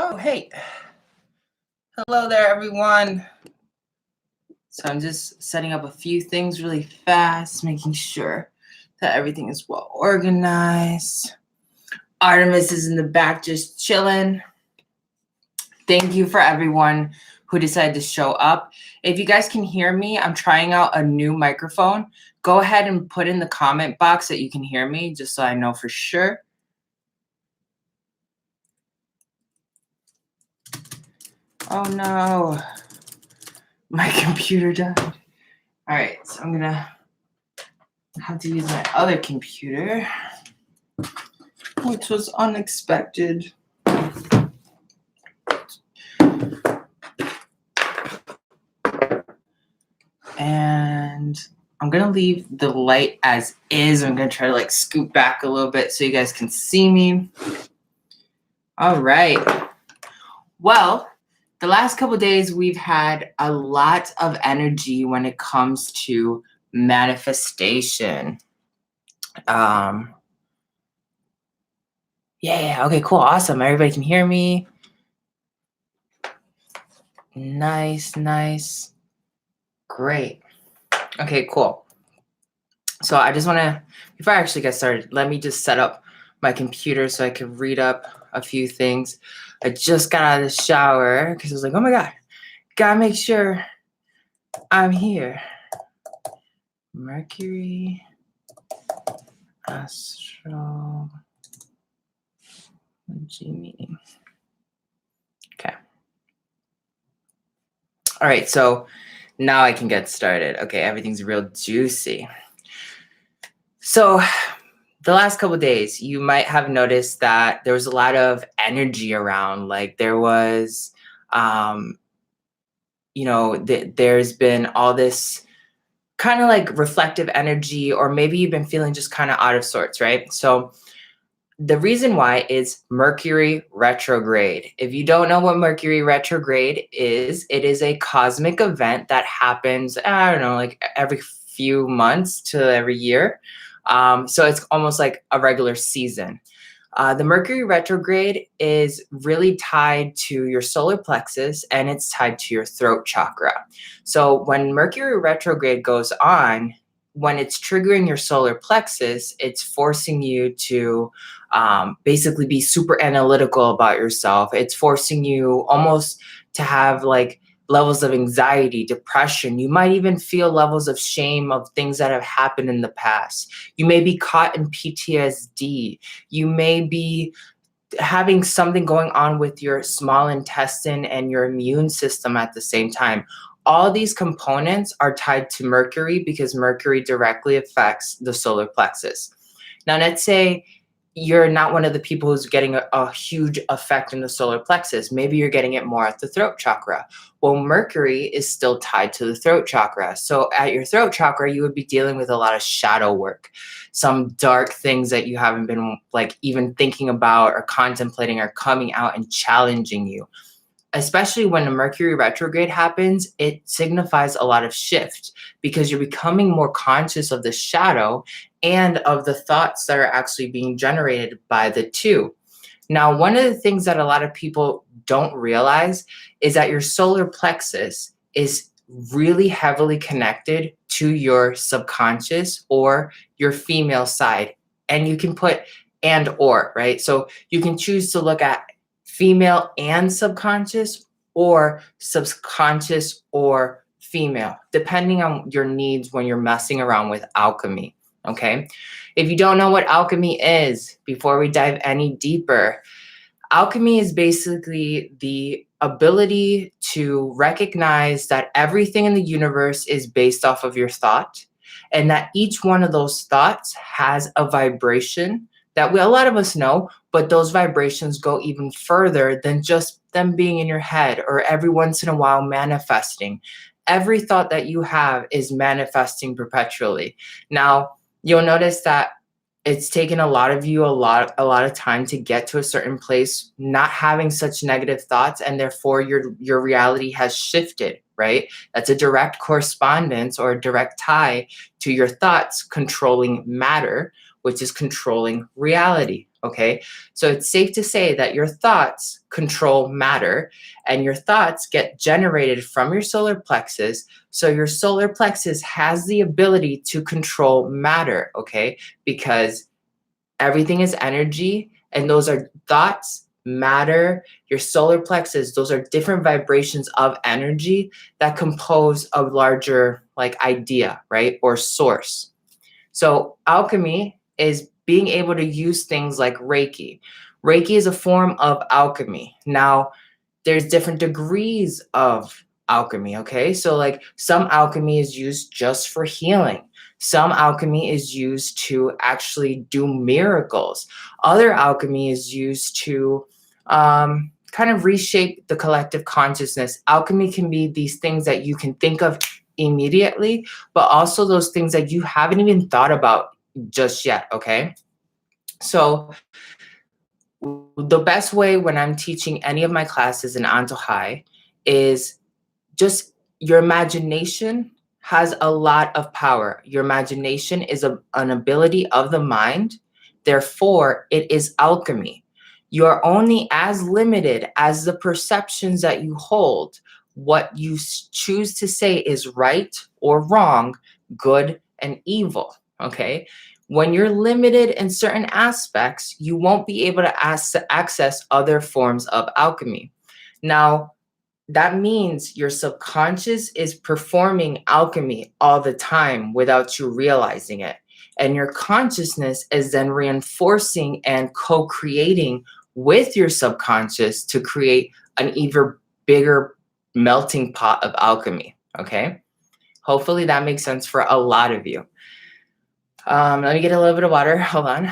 Oh, hey. Hello there, everyone. So I'm just setting up a few things really fast, making sure that everything is well organized. Artemis is in the back just chilling. Thank you for everyone who decided to show up. If you guys can hear me, I'm trying out a new microphone. Go ahead and put in the comment box that you can hear me, just so I know for sure. Oh no, my computer died. All right, so I'm gonna have to use my other computer, which was unexpected. And I'm gonna leave the light as is. I'm gonna try to like scoot back a little bit so you guys can see me. All right. Well, the last couple of days we've had a lot of energy when it comes to manifestation. Yeah, okay, cool, awesome. Everybody can hear me. Nice. Great. Okay, cool. So I just want to, before I actually get started, let me just set up my computer so I can read up a few things. I just got out of the shower because I was like, oh my God, gotta make sure I'm here. Mercury Astrology meeting. Okay. All right, so now I can get started. Okay, everything's real juicy. So the last couple of days, you might have noticed that there was a lot of energy around. Like there was, there's been all this kind of like reflective energy, or maybe you've been feeling just kind of out of sorts, right? So the reason why is Mercury retrograde. If you don't know what Mercury retrograde is, it is a cosmic event that happens, I don't know, like every few months to every year. So it's almost like a regular season. The Mercury retrograde is really tied to your solar plexus, and it's tied to your throat chakra. So when Mercury retrograde goes on, when it's triggering your solar plexus, it's forcing you to basically be super analytical about yourself. It's forcing you almost to have like levels of anxiety, depression. You might even feel levels of shame of things that have happened in the past. You may be caught in PTSD. You may be having something going on with your small intestine and your immune system at the same time. All these components are tied to Mercury because Mercury directly affects the solar plexus. Now, let's say you're not one of the people who's getting a huge effect in the solar plexus. Maybe you're getting it more at the throat chakra. Well, Mercury is still tied to the throat chakra. So at your throat chakra, you would be dealing with a lot of shadow work, some dark things that you haven't been like even thinking about or contemplating are coming out and challenging you. Especially when a Mercury retrograde happens, it signifies a lot of shift because you're becoming more conscious of the shadow and of the thoughts that are actually being generated by the two. Now, one of the things that a lot of people don't realize is that your solar plexus is really heavily connected to your subconscious or your female side. And you can put and or, right? So you can choose to look at female and subconscious, or subconscious or female, depending on your needs when you're messing around with alchemy. Okay. If you don't know what alchemy is, before we dive any deeper, alchemy is basically the ability to recognize that everything in the universe is based off of your thought, and that each one of those thoughts has a vibration that a lot of us know, but those vibrations go even further than just them being in your head or every once in a while manifesting. Every thought that you have is manifesting perpetually. Now, you'll notice that it's taken a lot of you a lot of time to get to a certain place, not having such negative thoughts, and therefore your reality has shifted, right? That's a direct correspondence or a direct tie to your thoughts controlling matter, which is controlling reality. okay? So it's safe to say that your thoughts control matter, and your thoughts get generated from your solar plexus. So your solar plexus has the ability to control matter, okay? Because everything is energy, and those are thoughts, matter, your solar plexus, those are different vibrations of energy that compose a larger like idea, right? Or source. So alchemy is being able to use things like Reiki. Reiki is a form of alchemy. Now, there's different degrees of alchemy, okay? So like some alchemy is used just for healing. Some alchemy is used to actually do miracles. Other alchemy is used to kind of reshape the collective consciousness. Alchemy can be these things that you can think of immediately, but also those things that you haven't even thought about just yet, okay? So the best way when I'm teaching any of my classes in Antojai is just your imagination has a lot of power. Your imagination is an ability of the mind. Therefore, it is alchemy. You're only as limited as the perceptions that you hold. What you choose to say is right or wrong, good and evil. Okay. When you're limited in certain aspects, you won't be able to access other forms of alchemy. Now, that means your subconscious is performing alchemy all the time without you realizing it. And your consciousness is then reinforcing and co creating with your subconscious to create an even bigger melting pot of alchemy. Okay. Hopefully that makes sense for a lot of you. Let me get a little bit of water. Hold on.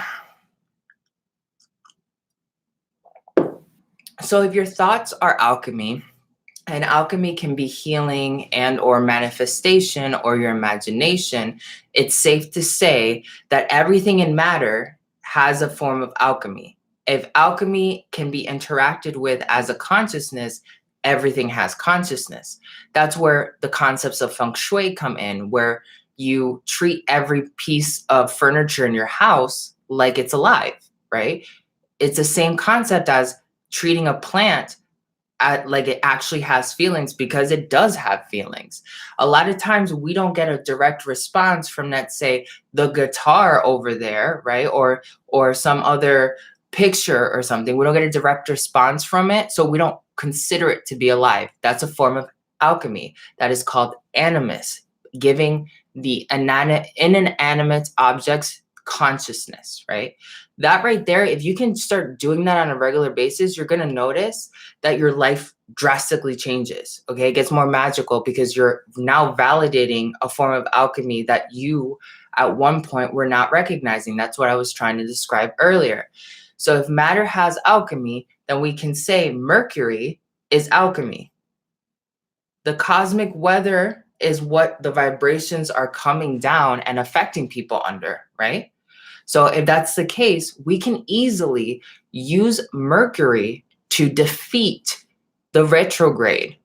So if your thoughts are alchemy, and alchemy can be healing and or manifestation or your imagination, it's safe to say that everything in matter has a form of alchemy. If alchemy can be interacted with as a consciousness, everything has consciousness. That's where the concepts of feng shui come in, where you treat every piece of furniture in your house like it's alive, right? It's the same concept as treating a plant like it actually has feelings, because it does have feelings. A lot of times we don't get a direct response from, let's say, the guitar over there, right? Or some other picture or something. We don't get a direct response from it, so we don't consider it to be alive. That's a form of alchemy that is called animus, giving the inanimate objects consciousness, right? That right there, if you can start doing that on a regular basis, you're going to notice that your life drastically changes. Okay. It gets more magical because you're now validating a form of alchemy that you at one point were not recognizing. That's what I was trying to describe earlier. So if matter has alchemy, then we can say Mercury is alchemy. The cosmic weather is what the vibrations are coming down and affecting people under, right? So if that's the case, we can easily use Mercury to defeat the retrograde.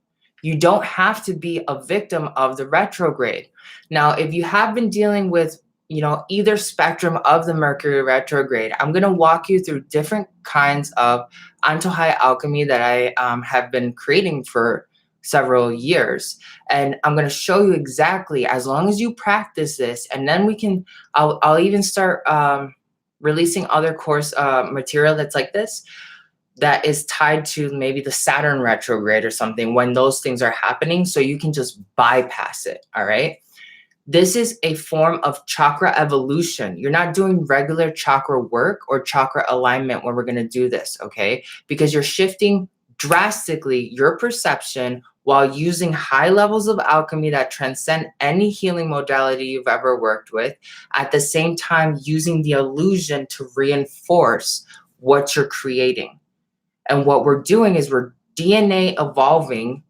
You don't have to be a victim of the retrograde. Now, if you have been dealing with, either spectrum of the Mercury retrograde, I'm going to walk you through different kinds of Antojai alchemy that I have been creating for several years. And I'm going to show you exactly, as long as you practice this, and then I'll even start releasing other course material that's like this, that is tied to maybe the Saturn retrograde or something when those things are happening, so you can just bypass it. All right. This is a form of chakra evolution. You're not doing regular chakra work or chakra alignment when we're going to do this, okay? Because you're shifting drastically your perception while using high levels of alchemy that transcend any healing modality you've ever worked with, at the same time using the illusion to reinforce what you're creating. And what we're doing is we're DNA evolving.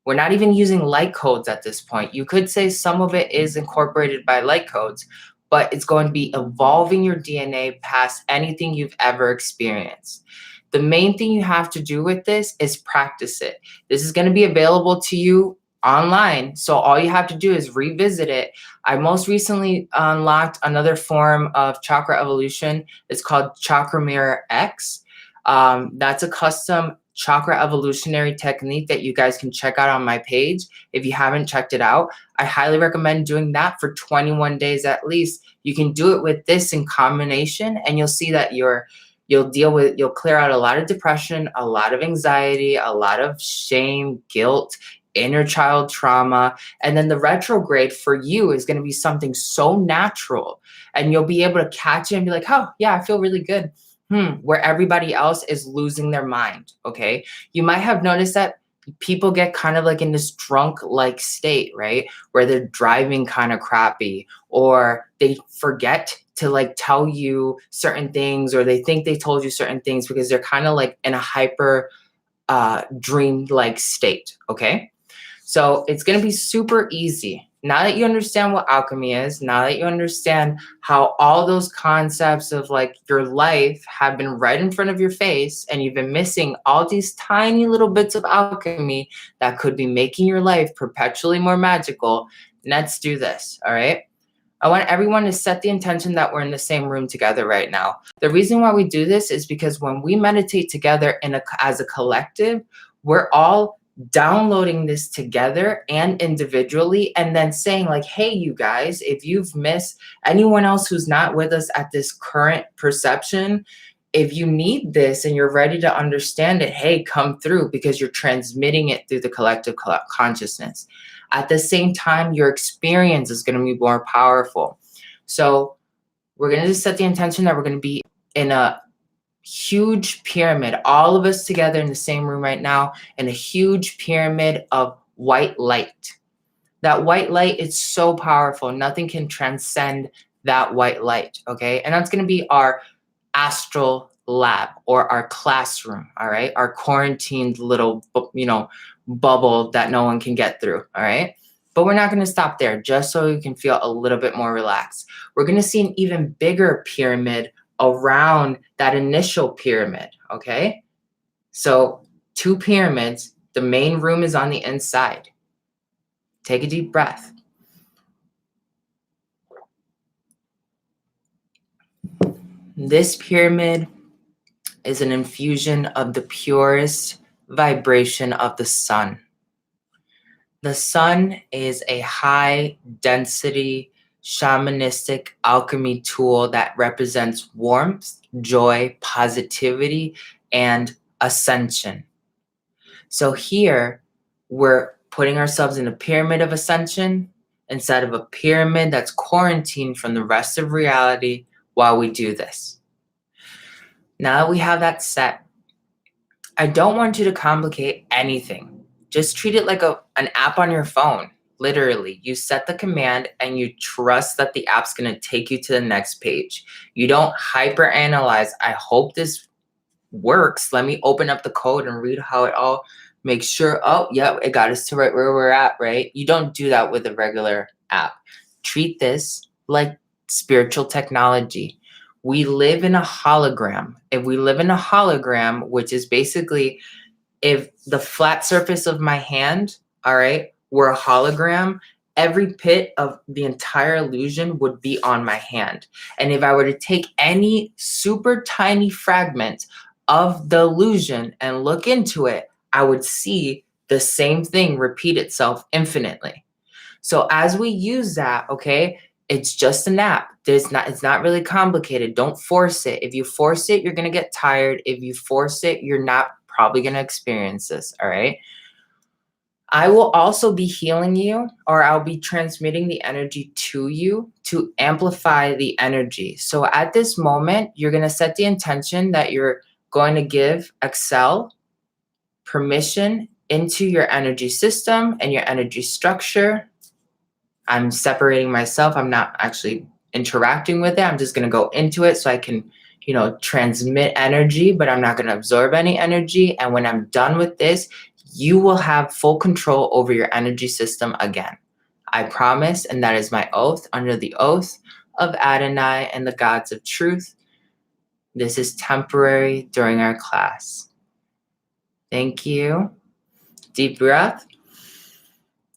We're not even using light codes at this point. You could say some of it is incorporated by light codes, but it's going to be evolving your DNA past anything you've ever experienced. The main thing you have to do with this is practice it. This is going to be available to you online. So all you have to do is revisit it. I most recently unlocked another form of chakra evolution. It's called Chakra Mirror X. That's a custom chakra evolutionary technique that you guys can check out on my page. If you haven't checked it out, I highly recommend doing that for 21 days at least. You can do it with this in combination, and you'll see that you'll clear out a lot of depression, a lot of anxiety, a lot of shame, guilt, inner child trauma. And then the retrograde for you is going to be something so natural, and you'll be able to catch it and be like, oh yeah, I feel really good. Where everybody else is losing their mind. Okay. You might have noticed that people get kind of like in this drunk like state, right? Where they're driving kind of crappy, or they forget to like tell you certain things, or they think they told you certain things because they're kind of like in a hyper dream like state. Okay. So it's going to be super easy. Now that you understand what alchemy is, now that you understand how all those concepts of like your life have been right in front of your face, and you've been missing all these tiny little bits of alchemy that could be making your life perpetually more magical, let's do this. All right. I want everyone to set the intention that we're in the same room together right now. The reason why we do this is because when we meditate together as a collective, we're all downloading this together and individually, and then saying like, hey, you guys, if you've missed anyone else who's not with us at this current perception, if you need this and you're ready to understand it, hey, come through, because you're transmitting it through the collective consciousness. At the same time, your experience is going to be more powerful. So we're going to just set the intention that we're going to be in a huge pyramid, all of us together in the same room right now, in a huge pyramid of white light. That white light is so powerful. Nothing can transcend that white light, okay? And that's going to be our astral lab, or our classroom, all right? Our quarantined little, bubble that no one can get through, all right? But we're not going to stop there, just so you can feel a little bit more relaxed. We're going to see an even bigger pyramid around that initial pyramid, okay? So 2 pyramids, the main room is on the inside. Take a deep breath. This pyramid is an infusion of the purest vibration of the sun. The sun is a high density shamanistic alchemy tool that represents warmth, joy, positivity, and ascension. So here we're putting ourselves in a pyramid of ascension instead of a pyramid that's quarantined from the rest of reality while we do this. Now that we have that set, I don't want you to complicate anything. Just treat it like an app on your phone. Literally, you set the command and you trust that the app's going to take you to the next page. You don't hyper analyze. I hope this works. Let me open up the code and read how it all makes sure. Oh, yeah, it got us to right where we're at, right? You don't do that with a regular app. Treat this like spiritual technology. We live in a hologram. If we live in a hologram, which is basically if the flat surface of my hand, all right, were a hologram, every pit of the entire illusion would be on my hand. And if I were to take any super tiny fragment of the illusion and look into it, I would see the same thing repeat itself infinitely. So as we use that, okay, it's just an app. It's not really complicated. Don't force it. If you force it, you're going to get tired. If you force it, you're not probably going to experience this, all right? I will also be healing you, or I'll be transmitting the energy to you to amplify the energy. So at this moment, you're going to set the intention that you're going to give Excel permission into your energy system and your energy structure. I'm separating myself. I'm not actually interacting with it. I'm just going to go into it so I can, transmit energy, but I'm not going to absorb any energy. And when I'm done with this, you will have full control over your energy system again. I promise, and that is my oath under the oath of Adonai and the gods of truth. This is temporary during our class. Thank you. Deep breath.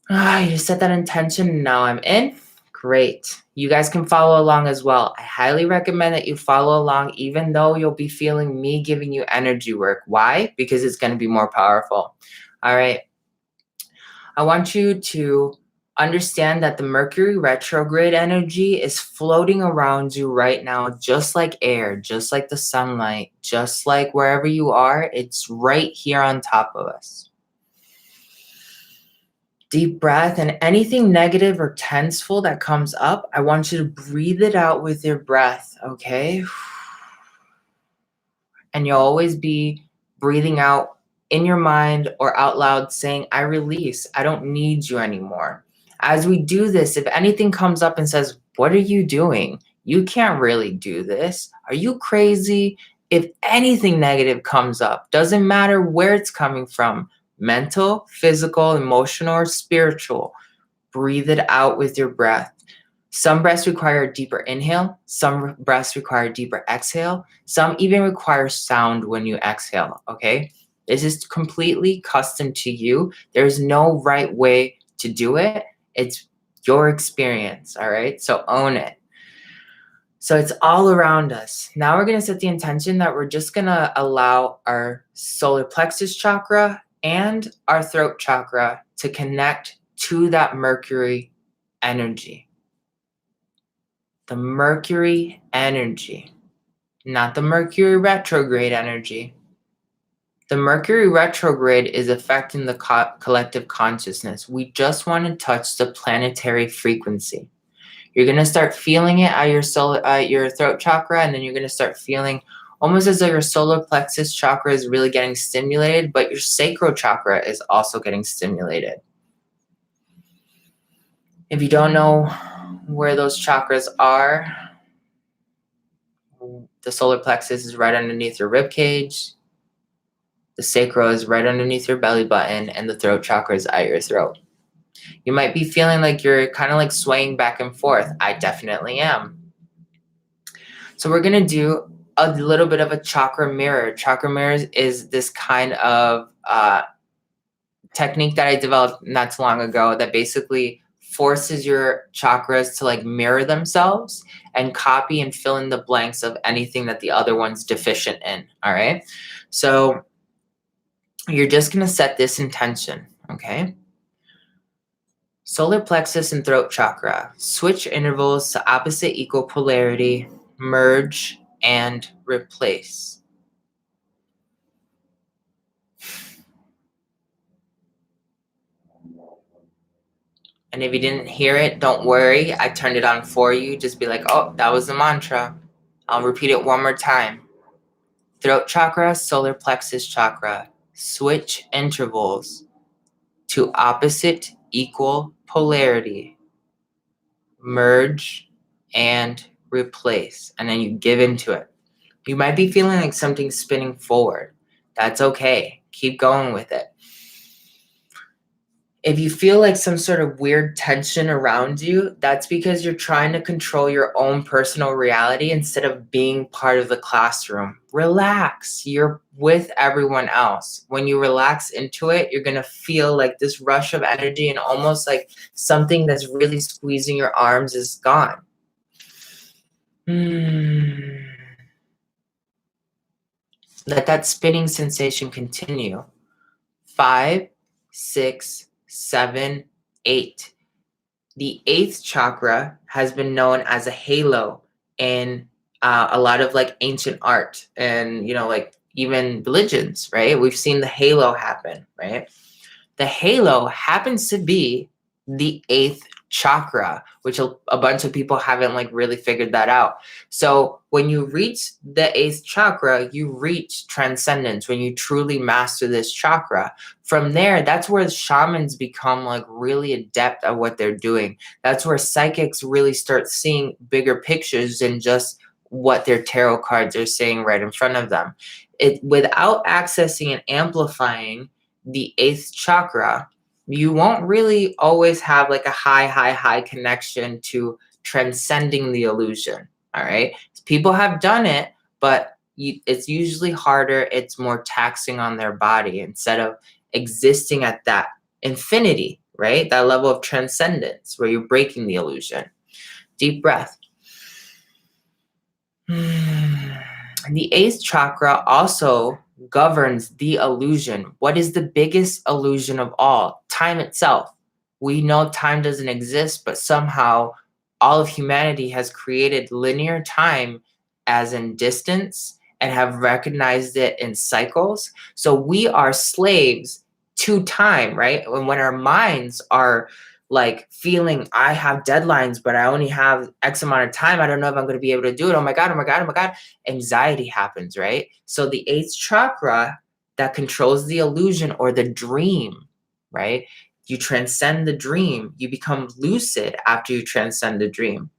You set that intention. Now I'm in. Great. You guys can follow along as well. I highly recommend that you follow along, even though you'll be feeling me giving you energy work. Why? Because it's going to be more powerful. All right. I want you to understand that the Mercury retrograde energy is floating around you right now, just like air, just like the sunlight, just like wherever you are. It's right here on top of us. Deep breath, and anything negative or tenseful that comes up, I want you to breathe it out with your breath, okay? And you'll always be breathing out in your mind or out loud saying, I release, I don't need you anymore. As we do this, if anything comes up and says, what are you doing? You can't really do this. Are you crazy? If anything negative comes up, doesn't matter where it's coming from, mental, physical, emotional, or spiritual, breathe it out with your breath. Some breaths require a deeper inhale. Some breaths require a deeper exhale. Some even require sound when you exhale, okay? This is completely custom to you. There's no right way to do it. It's your experience, all right? So own it. So it's all around us. Now we're going to set the intention that we're just going to allow our solar plexus chakra and our throat chakra to connect to that Mercury energy. The Mercury energy, not the Mercury retrograde energy. The Mercury retrograde is affecting the collective consciousness. We just want to touch the planetary frequency. You're going to start feeling it at your throat chakra, and then you're going to start feeling almost as though your solar plexus chakra is really getting stimulated, but your sacral chakra is also getting stimulated. If you don't know where those chakras are, the solar plexus is right underneath your rib cage, the sacral is right underneath your belly button, and the throat chakra is at your throat. You might be feeling like you're kind of like swaying back and forth. I definitely am. So we're going to do a little bit of a chakra mirror. Chakra mirrors is this kind of technique that I developed not too long ago that basically forces your chakras to like mirror themselves and copy and fill in the blanks of anything that the other one's deficient in. All right. So you're just going to set this intention. Okay. Solar plexus and throat chakra, switch intervals to opposite equal polarity, merge and replace. And if you didn't hear it, don't worry. I turned it on for you. Just be like, oh, that was the mantra. I'll repeat it one more time. Throat chakra, solar plexus chakra, switch intervals to opposite equal polarity, merge and replace. And then you give into it. You might be feeling like something's spinning forward. That's okay. Keep going with it. If you feel like some sort of weird tension around you, that's because you're trying to control your own personal reality instead of being part of the classroom. Relax. You're with everyone else. When you relax into it, you're going to feel like this rush of energy and almost like something that's really squeezing your arms is gone. Let that spinning sensation continue. 5, 6, 7, 8. The 8th chakra has been known as a halo in a lot of like ancient art and, like even religions, right? We've seen the halo happen, right? The halo happens to be the 8th chakra, which a bunch of people haven't like really figured that out. So when you reach the 8th chakra, you reach transcendence when you truly master this chakra. From there, that's where shamans become like really adept at what they're doing. That's where psychics really start seeing bigger pictures than just what their tarot cards are saying right in front of them. Without accessing and amplifying the 8th chakra, you won't really always have like a high connection to transcending the illusion. All right. People have done it, but it's usually harder. It's more taxing on their body instead of existing at that infinity. right? That level of transcendence where you're breaking the illusion. Deep breath. The eighth chakra also governs the illusion. What is the biggest illusion of all? Time itself. We know time doesn't exist, but somehow all of humanity has created linear time as in distance and have recognized it in cycles. So we are slaves to time, right? When our minds are like feeling, I have deadlines, but I only have X amount of time. I don't know if I'm going to be able to do it. Oh my God, oh my God, oh my God. Anxiety happens, right? So the eighth chakra that controls the illusion or the dream, right? You transcend the dream. You become lucid after you transcend the dream.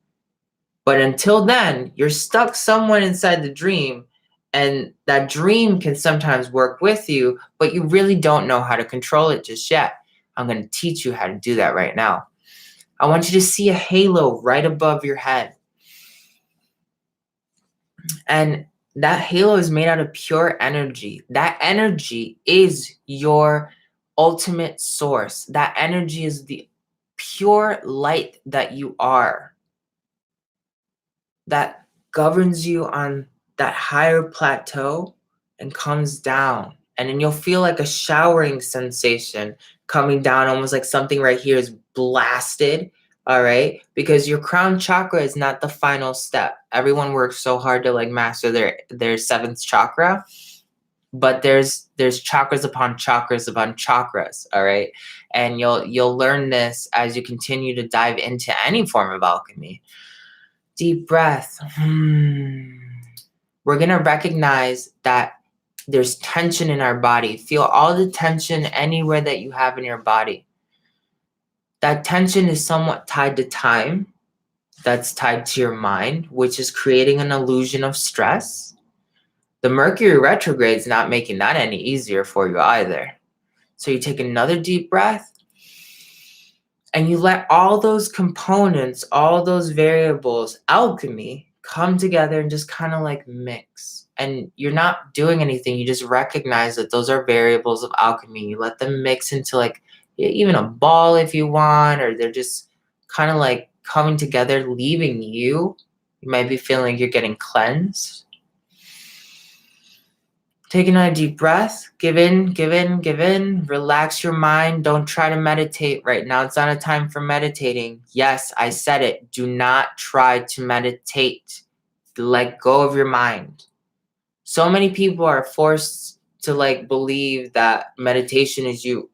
But until then, you're stuck somewhere inside the dream, and that dream can sometimes work with you, but you really don't know how to control it just yet. I'm going to teach you how to do that right now. I want you to see a halo right above your head. And that halo is made out of pure energy. That energy is your ultimate source. That energy is the pure light that you are, that governs you on that higher plateau and comes down. And then you'll feel like a showering sensation coming down, almost like something right here is blasted. All right. Because your crown chakra is not the final step. Everyone works so hard to like master their seventh chakra. But there's chakras upon chakras upon chakras. All right. And you'll learn this as you continue to dive into any form of alchemy. Deep breath. We're going to recognize that there's tension in our body. Feel all the tension anywhere that you have in your body. That tension is somewhat tied to time. That's tied to your mind, which is creating an illusion of stress. The Mercury retrograde is not making that any easier for you either. So you take another deep breath. And you let all those components, all those variables, alchemy, come together and just kind of like mix. And you're not doing anything. You just recognize that those are variables of alchemy. You let them mix into like even a ball if you want, or they're just kind of like coming together, leaving you. You might be feeling like you're getting cleansed. Take another deep breath. Give in, give in, give in. Relax your mind. Don't try to meditate right now. It's not a time for meditating. Yes, I said it. Do not try to meditate. Let go of your mind. So many people are forced to like believe that meditation is you.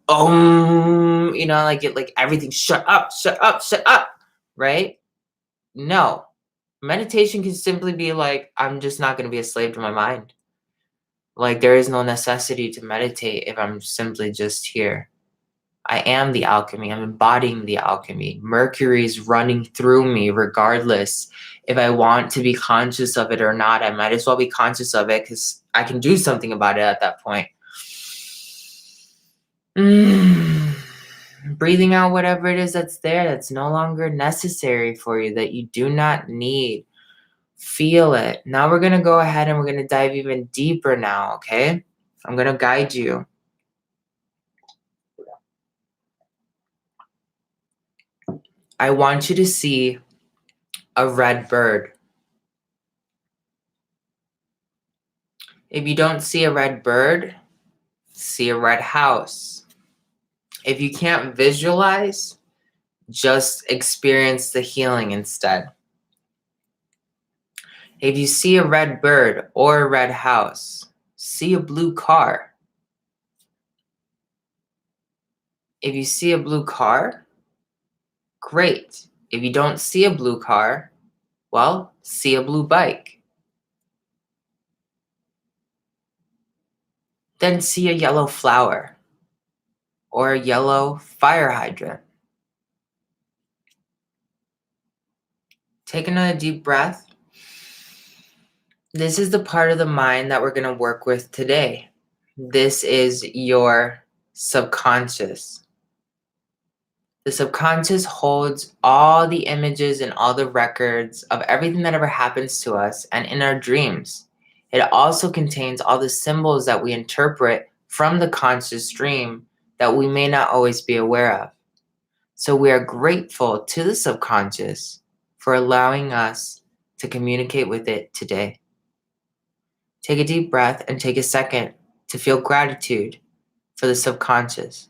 Like everything shut up, shut up, shut up, right? No. Meditation can simply be like, I'm just not going to be a slave to my mind. Like, there is no necessity to meditate if I'm simply just here. I am the alchemy. I'm embodying the alchemy. Mercury is running through me regardless if I want to be conscious of it or not. I might as well be conscious of it because I can do something about it at that point. Breathing out whatever it is that's there that's no longer necessary for you, that you do not need. Feel it. Now we're going to go ahead and we're going to dive even deeper now, okay? I'm going to guide you. I want you to see a red bird. If you don't see a red bird, see a red house. If you can't visualize, just experience the healing instead. If you see a red bird or a red house, see a blue car. If you see a blue car, great. If you don't see a blue car, well, see a blue bike. Then see a yellow flower or a yellow fire hydrant. Take another deep breath. This is the part of the mind that we're going to work with today. This is your subconscious. The subconscious holds all the images and all the records of everything that ever happens to us and in our dreams. It also contains all the symbols that we interpret from the conscious dream that we may not always be aware of. So we are grateful to the subconscious for allowing us to communicate with it today. Take a deep breath and take a second to feel gratitude for the subconscious.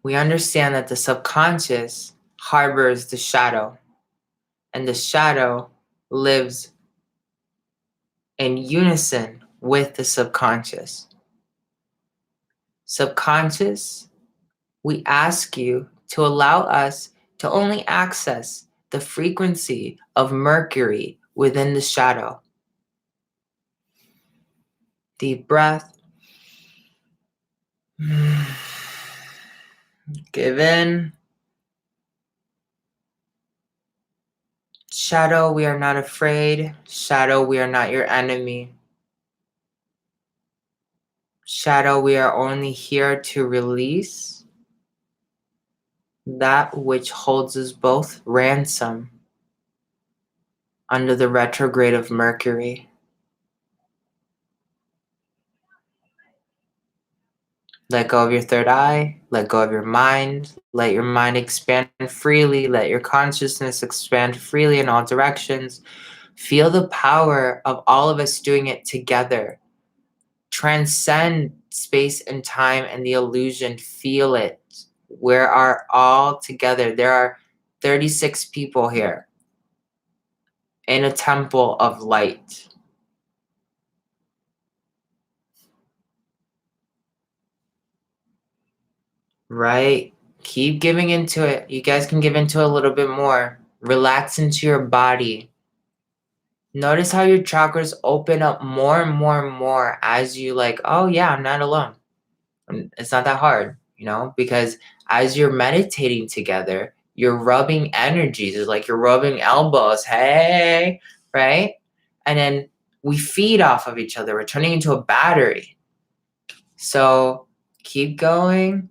We understand that the subconscious harbors the shadow, and the shadow lives in unison with the subconscious. Subconscious, we ask you to allow us to only access the frequency of Mercury within the shadow. Deep breath. Give in. Shadow, we are not afraid. Shadow, we are not your enemy. Shadow, we are only here to release that which holds us both ransom under the retrograde of Mercury. Let go of your third eye. Let go of your mind. Let your mind expand freely. Let your consciousness expand freely in all directions. Feel the power of all of us doing it together. Transcend space and time and the illusion. Feel it. We are all together. There are 36 people here in a temple of light. Right? Keep giving into it. You guys can give into it a little bit more. Relax into your body. Notice how your chakras open up more and more and more as you like, oh yeah, I'm not alone. It's not that hard, because as you're meditating together, you're rubbing energies. It's like you're rubbing elbows. Hey, right? And then we feed off of each other. We're turning into a battery. So keep going.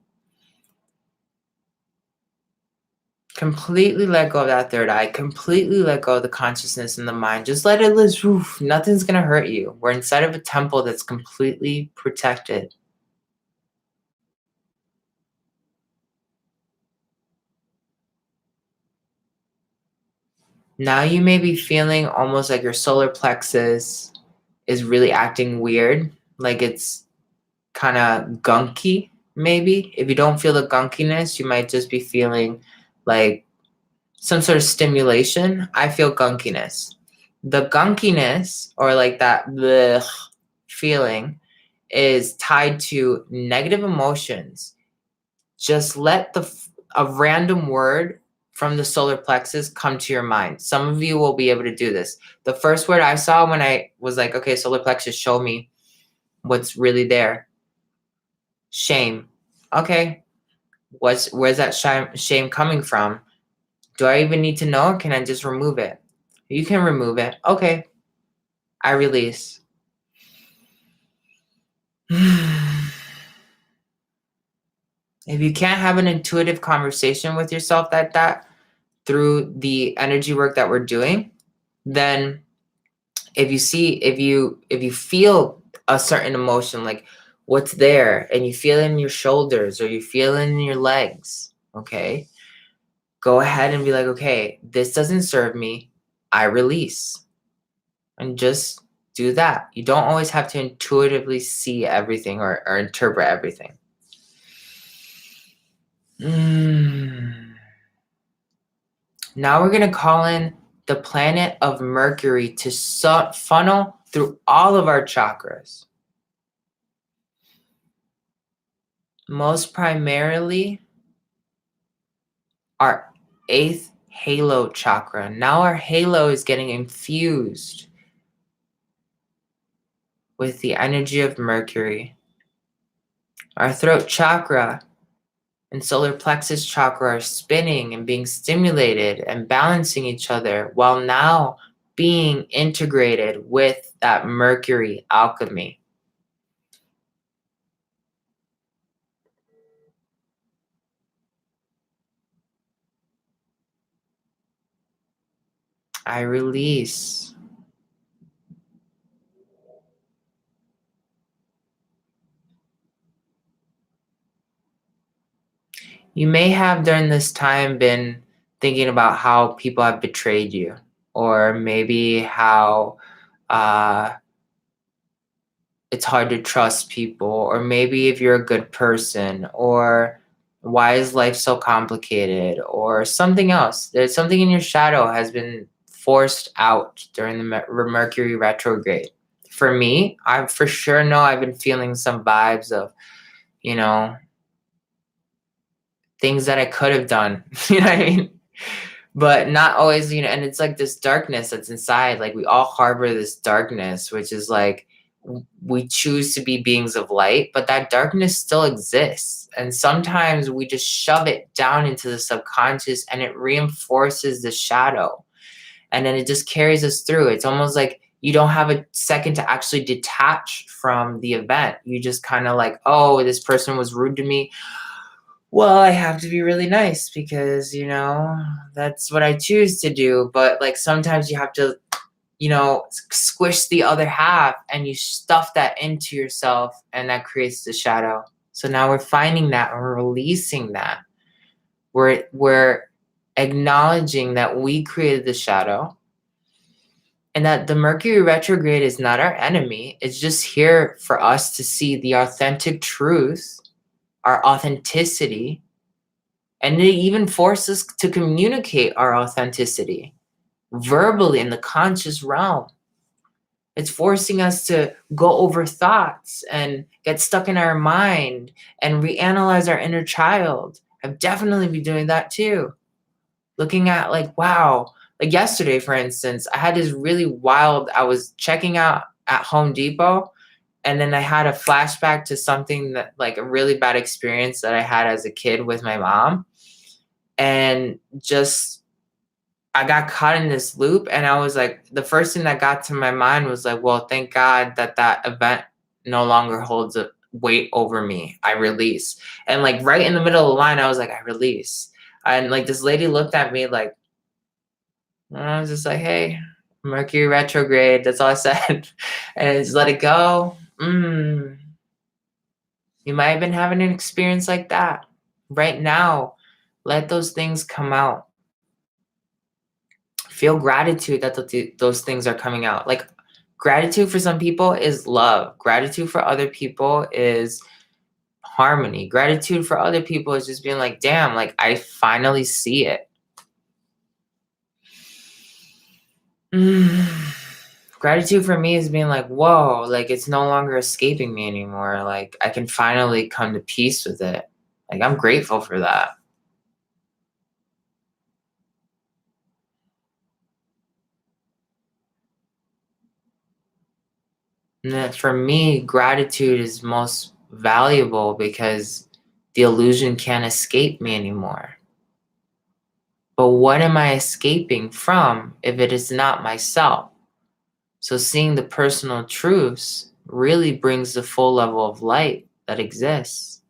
Completely let go of that third eye. Completely let go of the consciousness and the mind. Just let it loose. Nothing's going to hurt you. We're inside of a temple that's completely protected. Now you may be feeling almost like your solar plexus is really acting weird. Like it's kind of gunky, maybe. If you don't feel the gunkiness, you might just be feeling like some sort of stimulation. I feel gunkiness. The gunkiness, or like that blech feeling, is tied to negative emotions. Just let a random word from the solar plexus come to your mind. Some of you will be able to do this. The first word I saw when I was like, okay, solar plexus, show me what's really there. Shame. Okay, where's that shame coming from? Do I even need to know, or can I just remove it? You can remove it. Okay, I release. If you can't have an intuitive conversation with yourself like that through the energy work that we're doing, then if you feel a certain emotion, like what's there, and you feel it in your shoulders or you feel it in your legs, okay, go ahead and be like, okay, this doesn't serve me. I release. And just do that. You don't always have to intuitively see everything or interpret everything. Now we're going to call in the planet of Mercury to funnel through all of our chakras. Most primarily, our 8th halo chakra. Now our halo is getting infused with the energy of Mercury. Our throat chakra and solar plexus chakra are spinning and being stimulated and balancing each other while now being integrated with that Mercury alchemy. I release. You may have during this time been thinking about how people have betrayed you, or maybe how uh, it's hard to trust people, or maybe if you're a good person, or why is life so complicated, or something else. There's something in your shadow has been forced out during the Mercury retrograde. For me, I for sure know I've been feeling some vibes of, you know, things that I could have done. You know what I mean? But not always, and it's like this darkness that's inside. Like we all harbor this darkness, which is like we choose to be beings of light, but that darkness still exists. And sometimes we just shove it down into the subconscious and it reinforces the shadow. And then it just carries us through. It's almost like you don't have a second to actually detach from the event. You just kind of like, oh, this person was rude to me. Well, I have to be really nice because, that's what I choose to do. But like sometimes you have to, squish the other half and you stuff that into yourself and that creates the shadow. So now we're finding that and we're releasing that. We're acknowledging that we created the shadow and that the Mercury retrograde is not our enemy. It's just here for us to see the authentic truth, our authenticity. And they even force us to communicate our authenticity verbally in the conscious realm. It's forcing us to go over thoughts and get stuck in our mind and reanalyze our inner child. I've definitely been doing that too. Looking at like, wow, like yesterday, for instance, I had this really wild, I was checking out at Home Depot and then I had a flashback to something that like a really bad experience that I had as a kid with my mom. And just I got caught in this loop and I was like, the first thing that got to my mind was like, well, thank God that event no longer holds a weight over me. I release. And like right in the middle of the line, I was like, I release. And like this lady looked at me like, and I was just like, hey, Mercury retrograde. That's all I said. And just let it go. You might have been having an experience like that. Right now, let those things come out. Feel gratitude that those things are coming out. Like gratitude for some people is love. Gratitude for other people is harmony. Gratitude for other people is just being like, damn, like I finally see it. Gratitude for me is being like, whoa, like it's no longer escaping me anymore. Like I can finally come to peace with it. Like I'm grateful for that. And that for me, gratitude is most valuable because the illusion can't escape me anymore. But what am I escaping from if it is not myself? So seeing the personal truths really brings the full level of light that exists.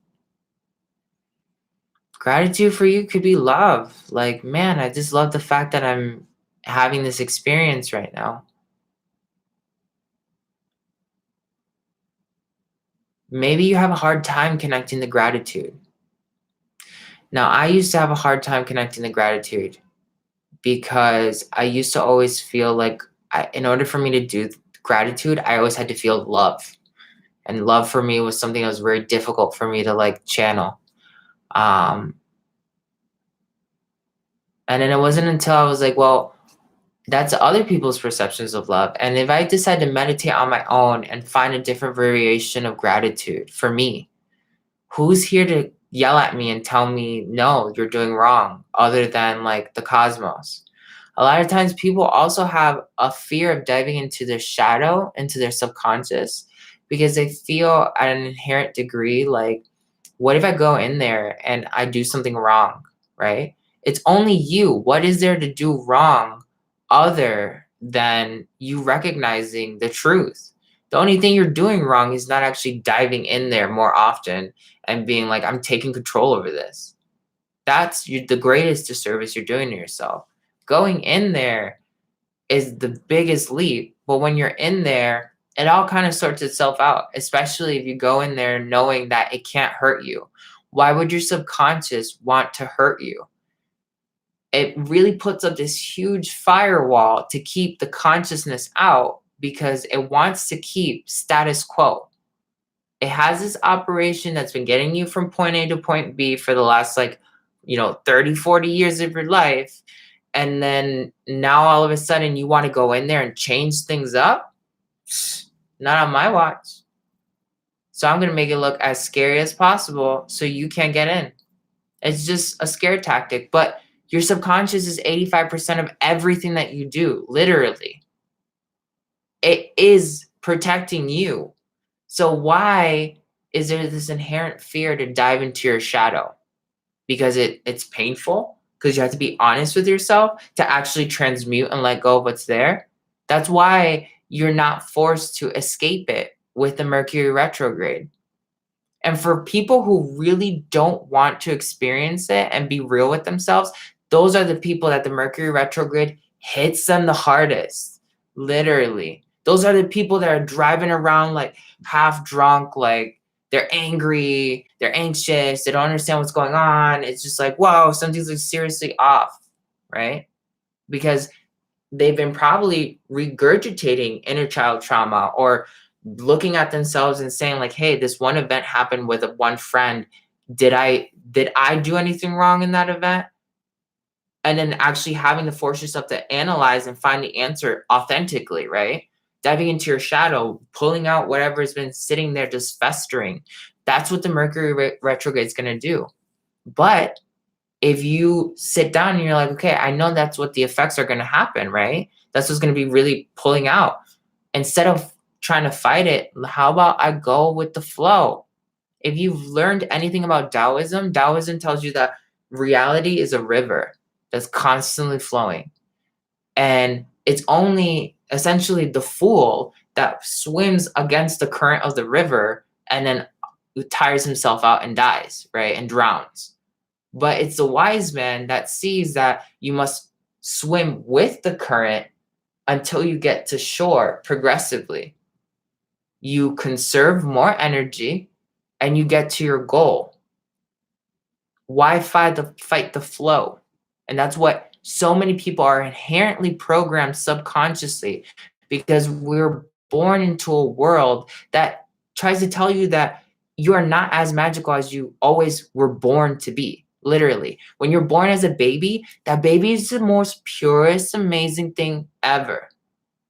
Gratitude for you could be love. Like, man, I just love the fact that I'm having this experience right now. Maybe you have a hard time connecting the gratitude. Now, I used to have a hard time connecting the gratitude because I used to always feel like in order for me to do gratitude, I always had to feel love. And love for me was something that was very difficult for me to like channel. Um, and then it wasn't until I was like, well, that's other people's perceptions of love. And if I decide to meditate on my own and find a different variation of gratitude for me, who's here to yell at me and tell me, no, you're doing wrong, other than like the cosmos? A lot of times people also have a fear of diving into their shadow, into their subconscious, because they feel at an inherent degree like, what if I go in there and I do something wrong, right? It's only you. What is there to do wrong other than you recognizing the truth? The only thing you're doing wrong is not actually diving in there more often and being like, I'm taking control over this. That's the greatest disservice you're doing to yourself. Going in there is the biggest leap. But when you're in there, it all kind of sorts itself out, especially if you go in there knowing that it can't hurt you. Why would your subconscious want to hurt you? It really puts up this huge firewall to keep the consciousness out because it wants to keep status quo. It has this operation that's been getting you from point A to point B for the last 30, 40 years of your life. And then now all of a sudden you want to go in there and change things up? Not on my watch. So I'm going to make it look as scary as possible so you can't get in. It's just a scare tactic. But your subconscious is 85% of everything that you do, literally. It is protecting you. So why is there this inherent fear to dive into your shadow? Because it's painful, because you have to be honest with yourself to actually transmute and let go of what's there. That's why you're not forced to escape it with the Mercury retrograde. And for people who really don't want to experience it and be real with themselves, those are the people that the Mercury retrograde hits them the hardest. Literally. Those are the people that are driving around like half drunk, like they're angry, they're anxious, they don't understand what's going on. It's just like, whoa, something's like seriously off, right? Because they've been probably regurgitating inner child trauma or looking at themselves and saying like, hey, this one event happened with one friend. Did I do anything wrong in that event? And then actually having to force yourself to analyze and find the answer authentically, right? Diving into your shadow, pulling out whatever has been sitting there just festering. That's what the Mercury retrograde is going to do. But if you sit down and you're like, okay, I know that's what the effects are going to happen, right? That's what's going to be really pulling out. Instead of trying to fight it, how about I go with the flow? If you've learned anything about Taoism, Taoism tells you that reality is a river that's constantly flowing. And it's only essentially the fool that swims against the current of the river and then tires himself out and dies, right? And drowns. But it's the wise man that sees that you must swim with the current until you get to shore progressively. You conserve more energy and you get to your goal. Why fight the flow? And that's what so many people are inherently programmed subconsciously, because we're born into a world that tries to tell you that you are not as magical as you always were born to be. Literally, when you're born as a baby, that baby is the most purest, amazing thing ever.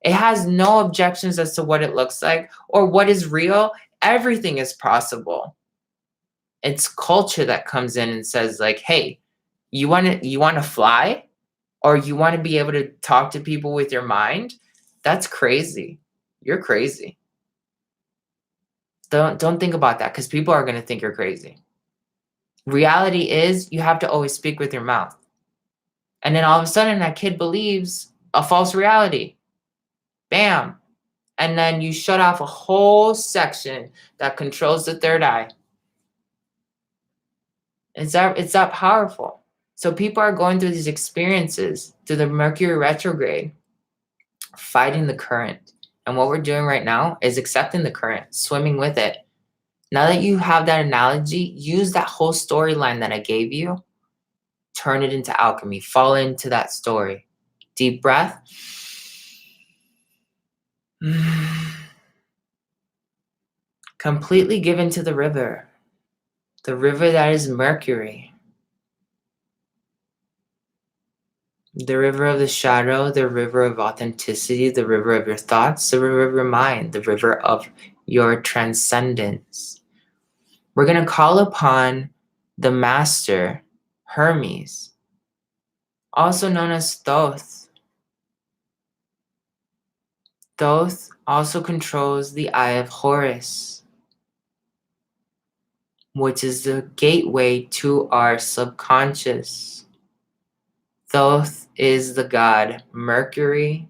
It has no objections as to what it looks like or what is real. Everything is possible. It's culture that comes in and says like, hey, you want to fly, or you want to be able to talk to people with your mind? That's crazy. You're crazy. Don't think about that, because people are going to think you're crazy. Reality is you have to always speak with your mouth. And then all of a sudden that kid believes a false reality. Bam. And then you shut off a whole section that controls the third eye. It's that powerful. So people are going through these experiences through the Mercury retrograde, fighting the current. And what we're doing right now is accepting the current, swimming with it. Now that you have that analogy, use that whole storyline that I gave you, turn it into alchemy, fall into that story. Deep breath. Completely give into the river that is Mercury. The river of the shadow, the river of authenticity, the river of your thoughts, the river of your mind, the river of your transcendence. We're going to call upon the master, Hermes, also known as Thoth. Thoth also controls the Eye of Horus, which is the gateway to our subconscious. Thoth is the god Mercury.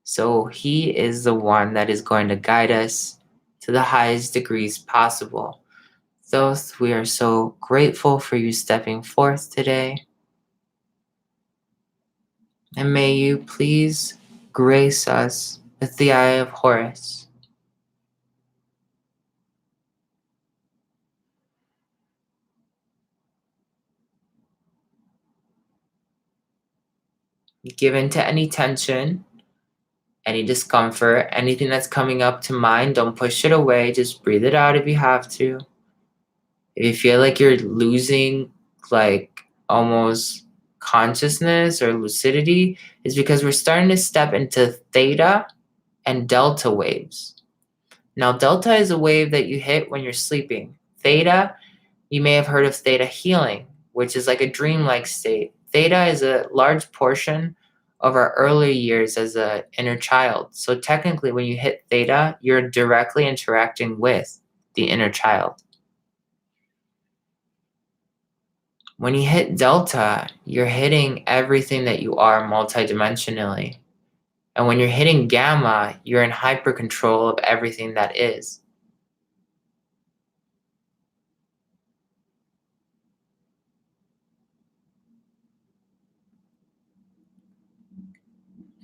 So he is the one that is going to guide us to the highest degrees possible. Thoth, we are so grateful for you stepping forth today. And may you please grace us with the Eye of Horus. Give in to any tension, any discomfort, anything that's coming up to mind. Don't push it away. Just breathe it out if you have to. If you feel like you're losing, like, almost consciousness or lucidity, is because we're starting to step into theta and delta waves. Now, delta is a wave that you hit when you're sleeping. Theta, you may have heard of theta healing, which is like a dreamlike state. Theta is a large portion of our early years as an inner child. So technically, when you hit theta, you're directly interacting with the inner child. When you hit delta, you're hitting everything that you are multidimensionally. And when you're hitting gamma, you're in hyper control of everything that is.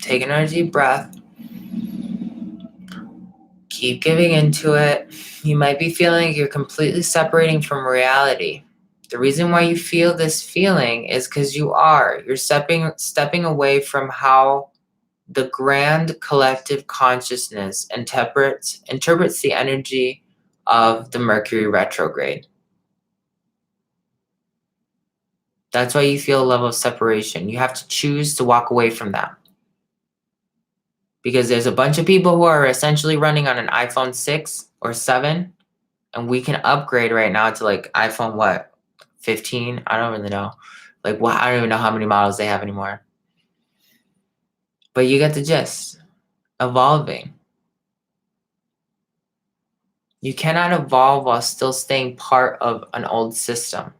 Take another deep breath. Keep giving into it. You might be feeling you're completely separating from reality. The reason why you feel this feeling is because you're stepping away from how the grand collective consciousness interprets the energy of the Mercury retrograde. That's why you feel a level of separation. You have to choose to walk away from that. Because there's a bunch of people who are essentially running on an iPhone 6 or 7, and we can upgrade right now to like iPhone, what, 15? I don't really know. Like, what? I don't even know how many models they have anymore. But you get the gist. Evolving. You cannot evolve while still staying part of an old system.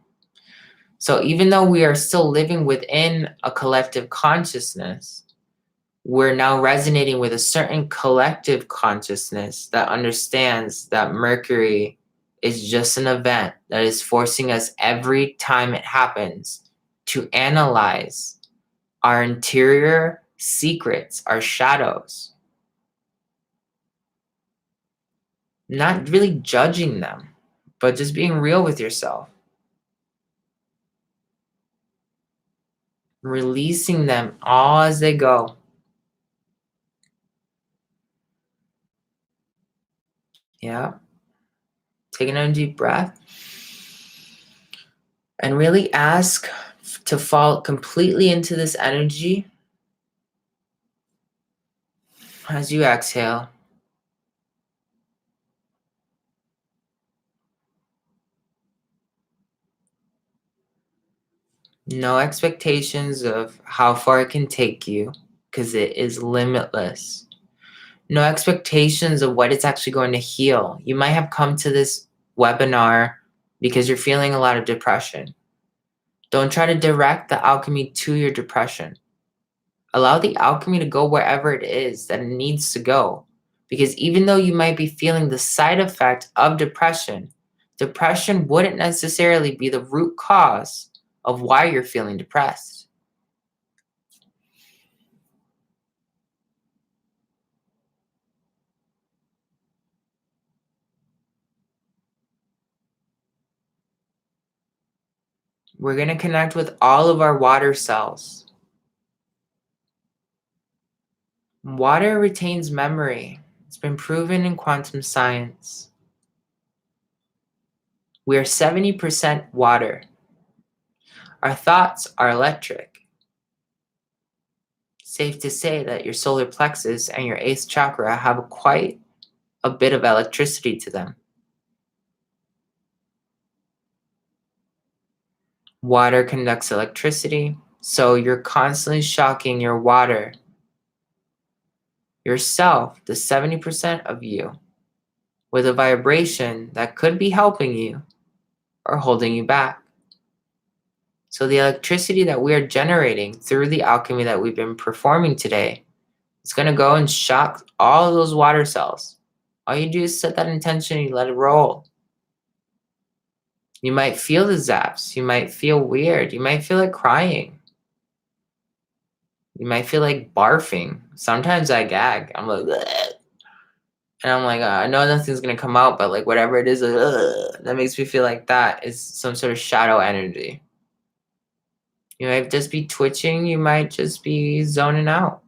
So even though we are still living within a collective consciousness, we're now resonating with a certain collective consciousness that understands that Mercury is just an event that is forcing us every time it happens to analyze our interior secrets, our shadows, not really judging them, but just being real with yourself, releasing them all as they go. Yeah. Take another deep breath and really ask to fall completely into this energy as you exhale. No expectations of how far it can take you, because it is limitless. No expectations of what it's actually going to heal. You might have come to this webinar because you're feeling a lot of depression. Don't try to direct the alchemy to your depression. Allow the alchemy to go wherever it is that it needs to go. Because even though you might be feeling the side effect of depression, depression wouldn't necessarily be the root cause of why you're feeling depressed. We're going to connect with all of our water cells. Water retains memory. It's been proven in quantum science. We are 70% water. Our thoughts are electric. Safe to say that your solar plexus and your eighth chakra have quite a bit of electricity to them. Water conducts electricity, so you're constantly shocking your water, yourself, the 70% of you, with a vibration that could be helping you or holding you back. So the electricity that we are generating through the alchemy that we've been performing today is going to go and shock all of those water cells. All you do is set that intention and you let it roll. You might feel the zaps. You might feel weird. You might feel like crying. You might feel like barfing. Sometimes I gag. I'm like, "Bleh." And I'm like, I know nothing's going to come out, but like whatever it is, that makes me feel like that is some sort of shadow energy. You might just be twitching. You might just be zoning out.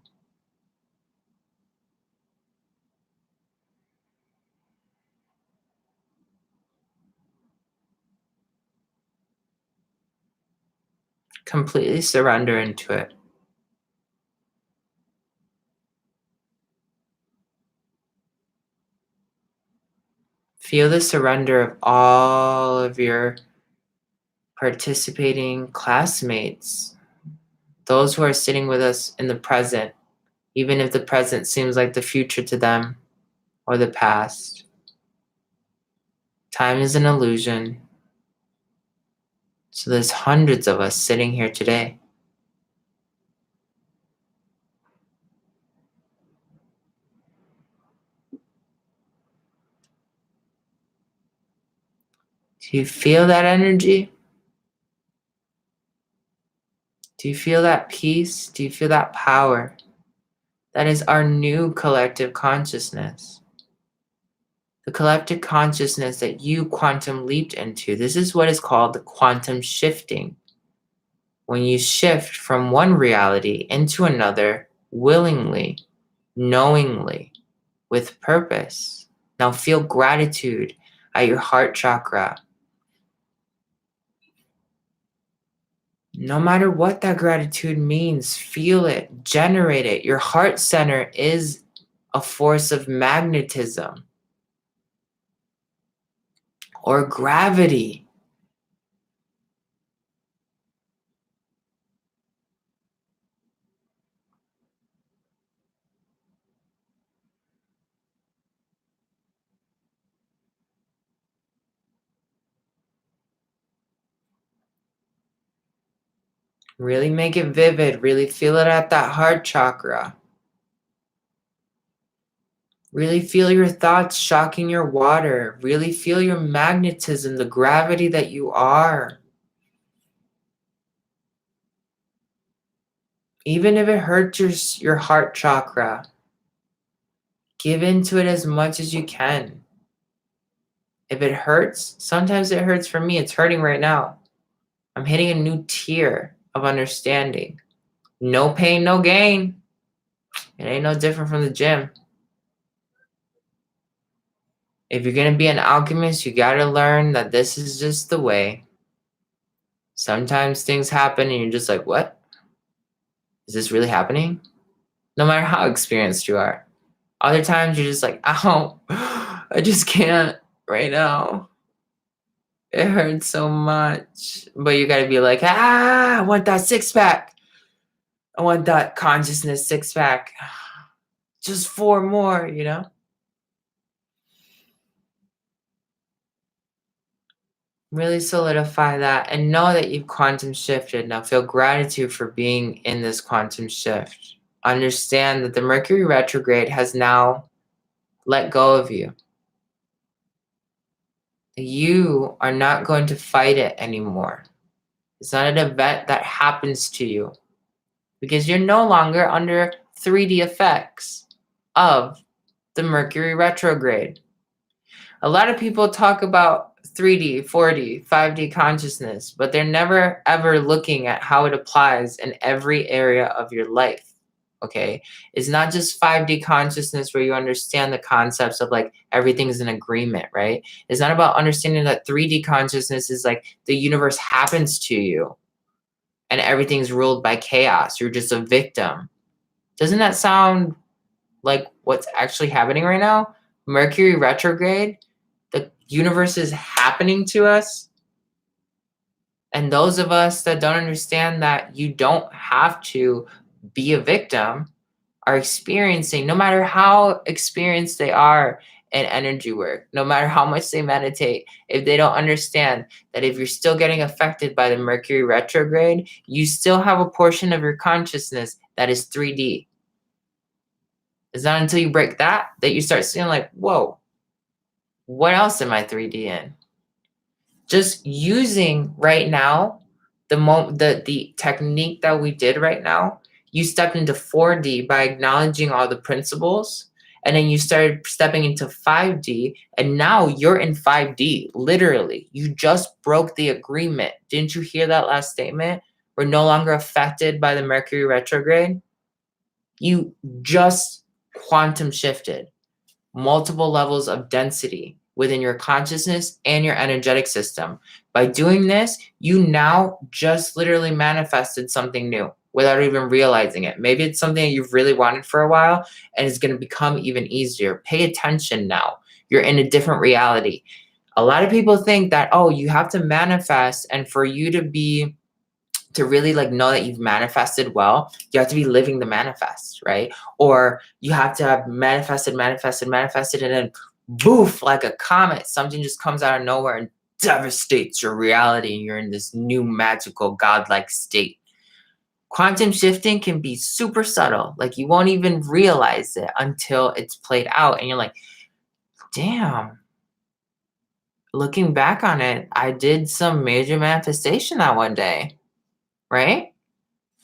Completely surrender into it. Feel the surrender of all of your participating classmates, those who are sitting with us in the present, even if the present seems like the future to them or the past. Time is an illusion. So there's hundreds of us sitting here today. Do you feel that energy? Do you feel that peace? Do you feel that power? That is our new collective consciousness. The collective consciousness that you quantum leaped into. This is what is called the quantum shifting. When you shift from one reality into another willingly, knowingly, with purpose. Now feel gratitude at your heart chakra. No matter what that gratitude means, feel it, generate it. Your heart center is a force of magnetism or gravity. Really make it vivid. Really feel it at that heart chakra. Really feel your thoughts shocking your water. Really feel your magnetism, the gravity that you are. Even if it hurts your heart chakra, give into it as much as you can. If it hurts, sometimes it hurts for me. It's hurting right now. I'm hitting a new tier of understanding. No pain, no gain. It ain't no different from the gym. If you're going to be an alchemist, you got to learn that this is just the way. Sometimes things happen and you're just like, what? Is this really happening? No matter how experienced you are. Other times you're just like, ow, I just can't right now. It hurts so much. But you got to be like, I want that six pack. I want that consciousness six pack. Just four more, you know? Really solidify that and know that you've quantum shifted. Now feel gratitude for being in this quantum shift. Understand that the Mercury retrograde has now let go of you. You are not going to fight it anymore. It's not an event that happens to you because you're no longer under 3D effects of the Mercury retrograde. A lot of people talk about 3D, 4D, 5D consciousness, but they're never ever looking at how it applies in every area of your life. Okay. It's not just 5D consciousness where you understand the concepts of like everything's in agreement, right? It's not about understanding that 3D consciousness is like the universe happens to you and everything's ruled by chaos. You're just a victim. Doesn't that sound like what's actually happening right now? Mercury retrograde, the universe is happening to us. And those of us that don't understand that you don't have to be a victim are experiencing, no matter how experienced they are in energy work, no matter how much they meditate, if they don't understand that if you're still getting affected by the Mercury retrograde, you still have a portion of your consciousness that is 3D. It's not until you break that you start seeing like, whoa, what else am I 3D in? Just using right now, the technique that we did right now, you stepped into 4D by acknowledging all the principles, and then you started stepping into 5D, and now you're in 5D, literally. You just broke the agreement. Didn't you hear that last statement? We're no longer affected by the Mercury retrograde. You just quantum shifted multiple levels of density within your consciousness and your energetic system. By doing this, you now just literally manifested something new without even realizing it. Maybe it's something that you've really wanted for a while and it's going to become even easier. Pay attention now. You're in a different reality. A lot of people think that, oh, you have to manifest, and for you to really like know that you've manifested well, you have to be living the manifest, right? Or you have to have manifested, and then boof, like a comet, something just comes out of nowhere and devastates your reality, and you're in this new magical godlike state. Quantum shifting can be super subtle. Like you won't even realize it until it's played out, and you're like, damn. Looking back on it, I did some major manifestation that one day, right?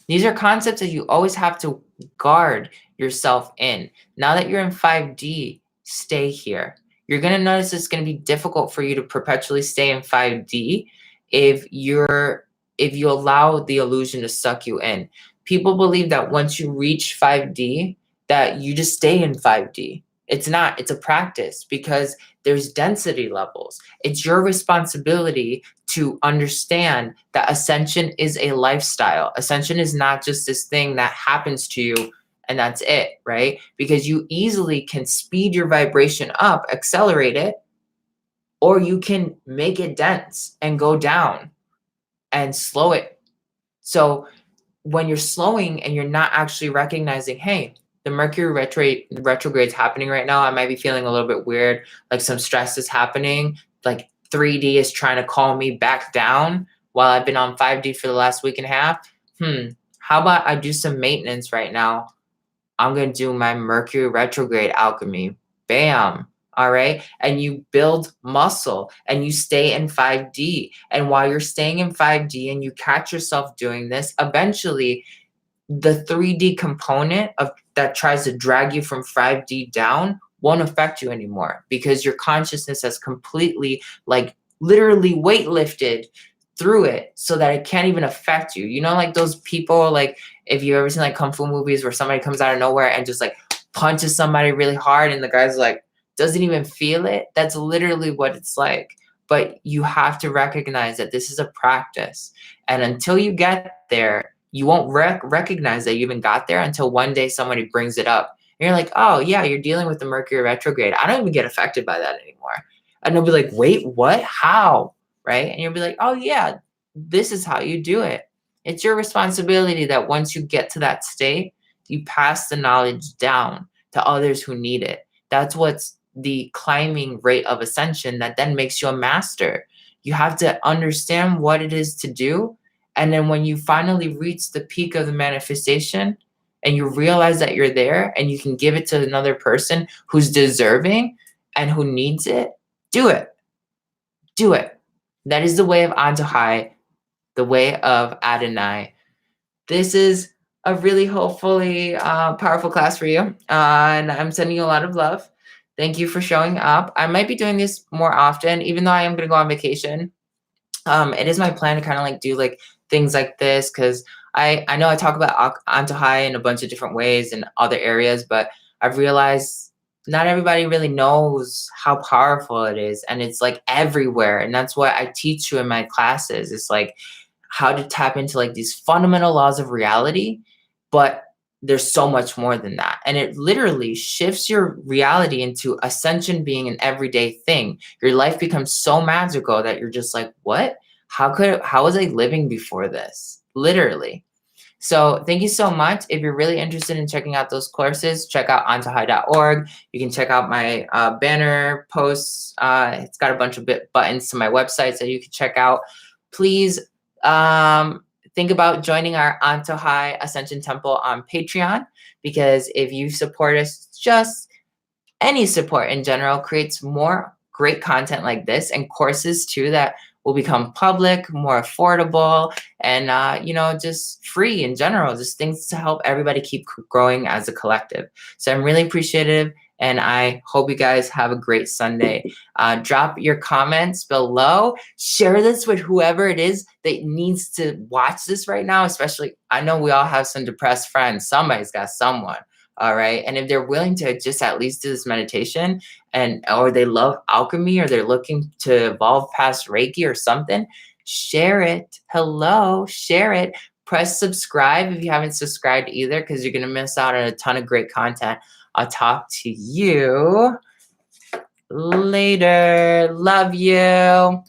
These are concepts that you always have to guard yourself in. Now that you're in 5D, stay here. You're going to notice it's going to be difficult for you to perpetually stay in 5D if you allow the illusion to suck you in. People believe that once you reach 5D, that you just stay in 5D. It's not. It's a practice because there's density levels. It's your responsibility to understand that ascension is a lifestyle. Ascension is not just this thing that happens to you and that's it, right? Because you easily can speed your vibration up, accelerate it, or you can make it dense and go down and slow it. So when you're slowing and you're not actually recognizing, hey, the Mercury retrograde is happening right now. I might be feeling a little bit weird, like some stress is happening. Like 3D is trying to calm me back down while I've been on 5D for the last week and a half. How about I do some maintenance right now? I'm going to do my Mercury retrograde alchemy. Bam. All right. And you build muscle and you stay in 5D. And while you're staying in 5D and you catch yourself doing this, eventually the 3D component of that tries to drag you from 5D down won't affect you anymore because your consciousness has completely, like, literally weightlifted through it so that it can't even affect you. You know, like those people, like if you've ever seen like kung fu movies where somebody comes out of nowhere and just like punches somebody really hard and the guy's like doesn't even feel it. That's literally what it's like. But you have to recognize that this is a practice. And until you get there, you won't recognize that you even got there until one day somebody brings it up. And you're like, oh, yeah, you're dealing with the Mercury retrograde. I don't even get affected by that anymore. And they'll be like, wait, what? How? Right? And you'll be like, oh, yeah, this is how you do it. It's your responsibility that once you get to that state, you pass the knowledge down to others who need it. That's what's the climbing rate of ascension that then makes you a master. You have to understand what it is to do. And then when you finally reach the peak of the manifestation and you realize that you're there and you can give it to another person who's deserving and who needs it, do it. Do it. That is the way of Antojai, the way of Adonai. This is a really hopefully powerful class for you. And I'm sending you a lot of love. Thank you for showing up. I might be doing this more often, even though I am going to go on vacation. It is my plan to kind of like do like things like this because I know I talk about Antojai in a bunch of different ways in other areas, but I've realized not everybody really knows how powerful it is, and it's like everywhere. And that's what I teach you in my classes. It's like how to tap into like these fundamental laws of reality, but there's so much more than that. And it literally shifts your reality into ascension being an everyday thing. Your life becomes so magical that you're just like, what? How was I living before this? Literally. So thank you so much. If you're really interested in checking out those courses, check out antojai.org. You can check out my banner posts. It's got a bunch of buttons to my websites that you can check out. Please think about joining our Antojai Ascension Temple on Patreon, because if you support us, just any support in general creates more great content like this and courses too that will become public, more affordable, and just free in general, just things to help everybody keep growing as a collective. So I'm really appreciative, And I hope you guys have a great Sunday. Drop your comments below. Share this with whoever it is that needs to watch this right now. Especially, I know we all have some depressed friends. Somebody's got someone. All right. And if they're willing to just at least do this meditation, or they love alchemy, or they're looking to evolve past Reiki or something, share it. Hello, share it. Press subscribe if you haven't subscribed either, because you're going to miss out on a ton of great content. I'll talk to you later. Love you.